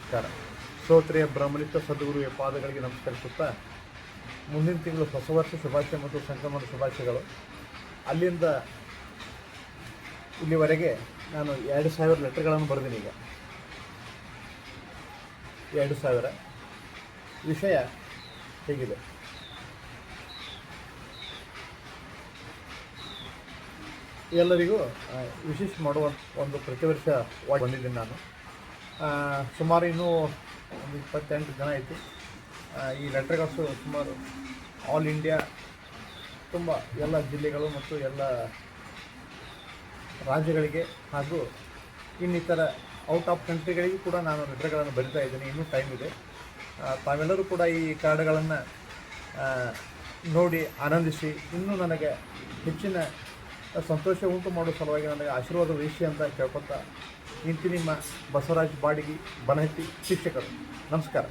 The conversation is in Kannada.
ನಮಸ್ಕಾರ. ಶ್ರೋತ್ರಿಯ ಬ್ರಹ್ಮಲಿಪ್ತ ಸದ್ಗುರುವಿಯ ಪಾದಗಳಿಗೆ ನಮಸ್ಕರಿಸುತ್ತಾ, ಮುಂದಿನ ತಿಂಗಳು ಹೊಸ ವರ್ಷ ಶುಭಾಶಯ ಮತ್ತು ಸಂಕ್ರಮಣ ಶುಭಾಶಯಗಳು. ಅಲ್ಲಿಂದ ಇಲ್ಲಿವರೆಗೆ ನಾನು 2000 ಲೆಟರ್ಗಳನ್ನು ಬರೆದೀನಿ. ಈಗ 2000 ವಿಷಯ ಹೇಗಿದೆ. ಎಲ್ಲರಿಗೂ ವಿಶೇಷ ಮಾಡುವ ಒಂದು ಪ್ರತಿ ವರ್ಷ ಬಂದಿದ್ದೀನಿ ನಾನು. ಸುಮಾರು ಇನ್ನೂ ಒಂದು 28 ಜನ ಐತಿ. ಈ ಲೆಟರ್ಗಳು ಸುಮಾರು ಆಲ್ ಇಂಡಿಯಾ ತುಂಬ ಎಲ್ಲ ಜಿಲ್ಲೆಗಳು ಮತ್ತು ಎಲ್ಲ ರಾಜ್ಯಗಳಿಗೆ ಹಾಗೂ ಇನ್ನಿತರ ಔಟ್ ಆಫ್ ಕಂಟ್ರಿಗಳಿಗೂ ಕೂಡ ನಾನು ಲೆಟರ್ಗಳನ್ನು ಬರಿತಾ ಇದ್ದೀನಿ. ಇನ್ನೂ ಟೈಮ್ ಇದೆ. ತಾವೆಲ್ಲರೂ ಕೂಡ ಈ ಕಾರ್ಡ್ಗಳನ್ನು ನೋಡಿ ಆನಂದಿಸಿ ಇನ್ನೂ ನನಗೆ ಹೆಚ್ಚಿನ ಸಂತೋಷ ಉಂಟು ಮಾಡುವ ಸಲುವಾಗಿ ನನಗೆ ಆಶೀರ್ವಾದ ವಹಿಸಿ ಅಂತ ಕೇಳ್ಕೊತಾ ಇಂತಿ ನಿಮ್ಮ ಬಸವರಾಜ್ ಬಾಡಿಗಿ, ಬನಹಟ್ಟಿ ಶಿಕ್ಷಕರು. ನಮಸ್ಕಾರ.